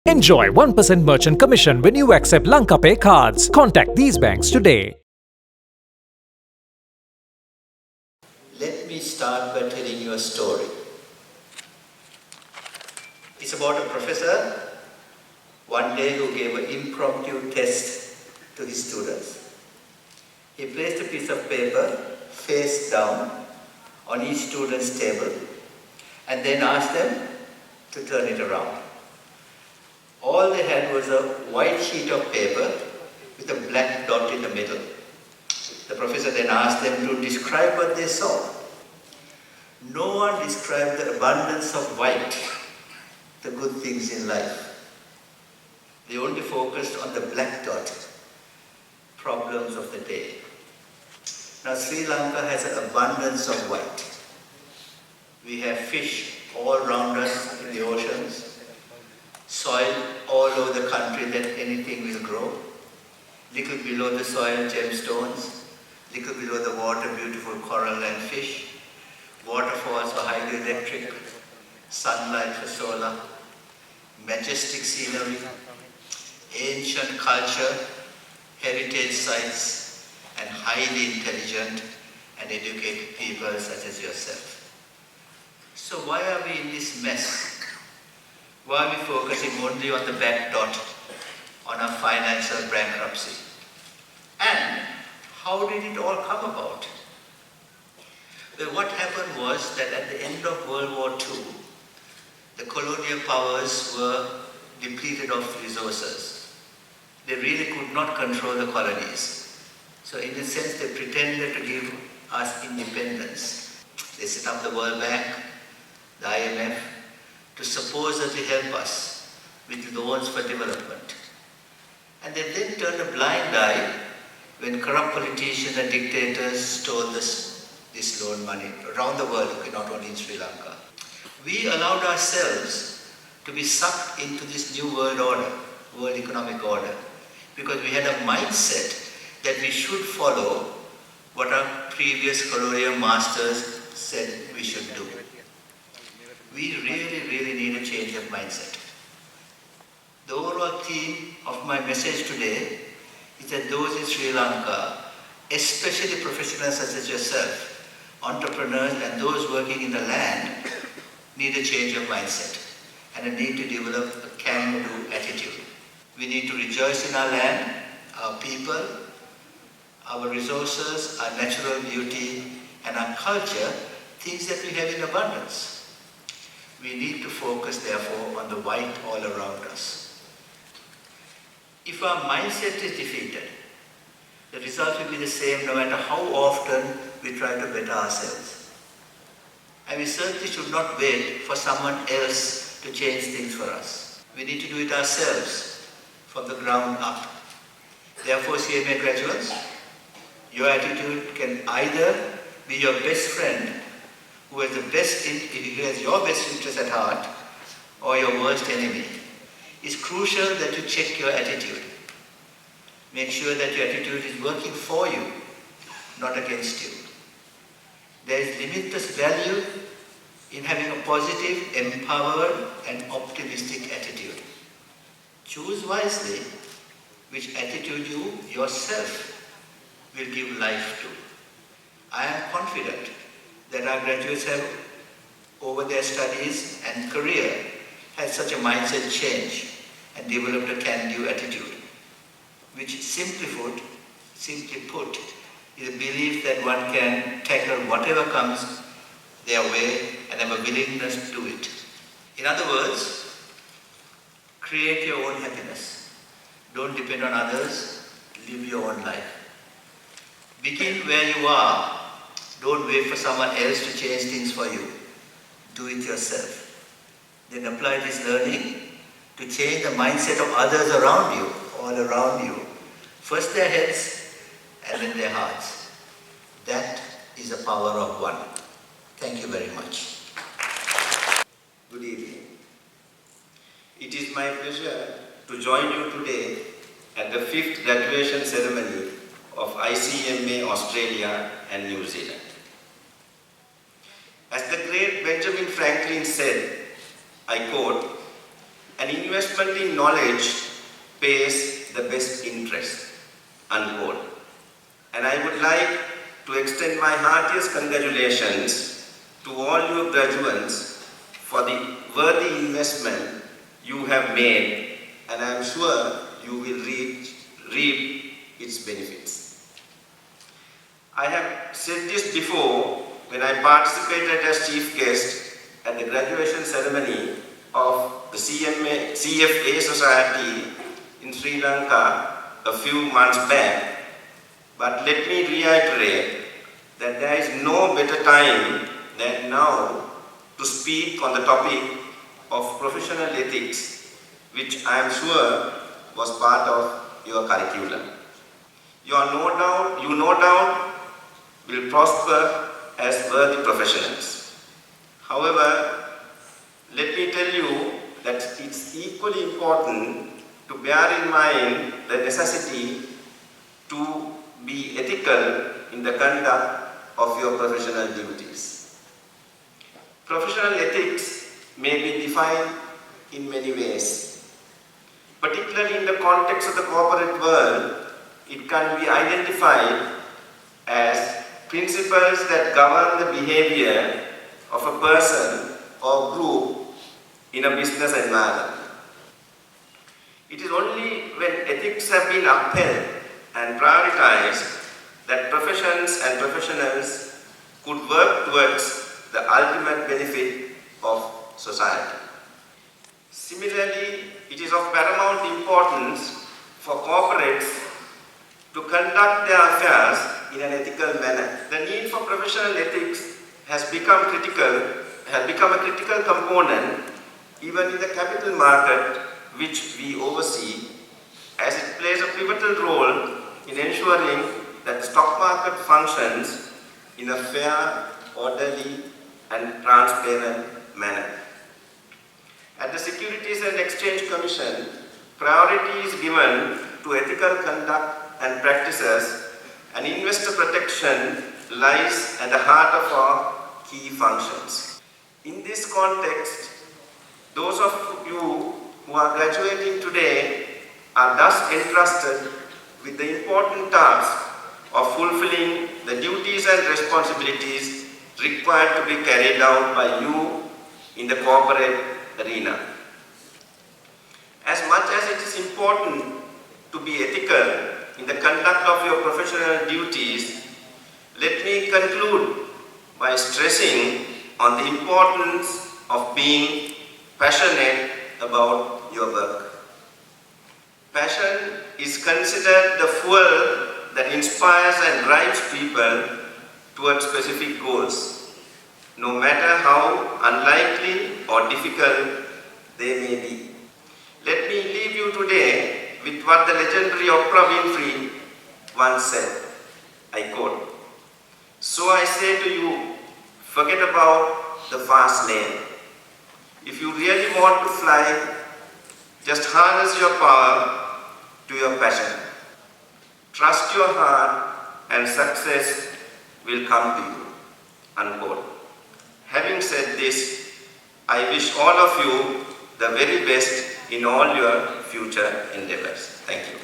Enjoy 1% merchant commission when you accept Lankan Pay cards. Contact these banks today. Let me start by telling you a story. It's about a professor one day who gave an impromptu test to his students. He placed a piece of paper face down on each student's table and then asked them to turn it around. All they had was a white sheet of paper with a black dot in the middle. The professor then asked them to describe what they saw. No one described the abundance of white, the good things in life. They only focused on the black dot, problems of the day. Now Sri Lanka has an abundance of white. We have fish all around us in the oceans, soil all over the country that anything will grow, little below the soil gemstones, little below the water beautiful coral and fish, waterfalls for hydroelectric, sunlight for solar, majestic scenery, ancient culture, heritage sites, and highly intelligent and educated people such as yourself. So why are we in this mess? Why are we focusing only on the back dot, on our financial bankruptcy? And how did it all come about? Well, what happened was that at the end of World War II, the colonial powers were depleted of resources. They really could not control the colonies. So in a sense, they pretended to give us independence. They set up the World Bank, the IMF, to supposedly help us with loans for development. And they then turned a blind eye when corrupt politicians and dictators stole this loan money around the world, not only in Sri Lanka. We allowed ourselves to be sucked into this new world order, world economic order, because we had a mindset that we should follow what our previous colonial masters said we should do. We really need a change of mindset. The overall theme of my message today is that those in Sri Lanka, especially professionals such as yourself, entrepreneurs and those working in the land, need a change of mindset and a need to develop a can-do attitude. We need to rejoice in our land, our people, our resources, our natural beauty, and our culture, things that we have in abundance. We need to focus, therefore, on the white all around us. If our mindset is defeated, the result will be the same no matter how often we try to better ourselves. And we certainly should not wait for someone else to change things for us. We need to do it ourselves from the ground up. Therefore, CMA graduates, your attitude can either be your best friend who has your best interest at heart, or your worst enemy. It's crucial that you check your attitude. Make sure that your attitude is working for you, not against you. There is limitless value in having a positive, empowered, and optimistic attitude. Choose wisely which attitude you yourself will give life to. I am confident that our graduates have, over their studies and career, had such a mindset change and developed a can-do attitude, which simply put, is a belief that one can tackle whatever comes their way and have a willingness to do it. In other words, create your own happiness. Don't depend on others, live your own life. Begin where you are. Don't wait for someone else to change things for you. Do it yourself. Then apply this learning to change the mindset of others around you, all around you. First their heads and then their hearts. That is the power of one. Thank you very much. Good evening. It is my pleasure to join you today at the 5th graduation ceremony of ICMA Australia and New Zealand. As the great Benjamin Franklin said, I quote, An investment in knowledge pays the best interest, unquote. And I would like to extend my heartiest congratulations to all you graduates for the worthy investment you have made, and I am sure you will reap its benefits. I have said this before when I participated as chief guest at the graduation ceremony of the CFA Society in Sri Lanka a few months back, but let me reiterate that there is no better time than now to speak on the topic of professional ethics, which I am sure was part of your curriculum. You no doubt will prosper as worthy professionals. However, let me tell you that it's equally important to bear in mind the necessity to be ethical in the conduct of your professional duties. Professional ethics may be defined in many ways. Particularly in the context of the corporate world, it can be identified as principles that govern the behavior of a person or group in a business environment. It is only when ethics have been upheld and prioritized that professions and professionals could work towards the ultimate benefit of society. Similarly, it is of paramount importance for corporates to conduct their affairs in an ethical manner. The need for professional ethics has become a critical component even in the capital market, which we oversee, as it plays a pivotal role in ensuring that the stock market functions in a fair, orderly, and transparent manner. At the Securities and Exchange Commission, priority is given to ethical conduct and practices, and investor protection lies at the heart of our key functions. In this context, those of you who are graduating today are thus entrusted with the important task of fulfilling the duties and responsibilities required to be carried out by you in the corporate arena. As much as it is important to be ethical in the conduct of your professional duties, let me conclude by stressing on the importance of being passionate about your work. Passion is considered the fuel that inspires and drives people towards specific goals, no matter how unlikely or difficult they may be. Let me leave you today with what the legendary Oprah Winfrey once said. I quote, "So I say to you, forget about the fast lane. If you really want to fly, just harness your power to your passion. Trust your heart and success will come to you." Unquote. Having said this, I wish all of you the very best in all your future endeavors. Thank you.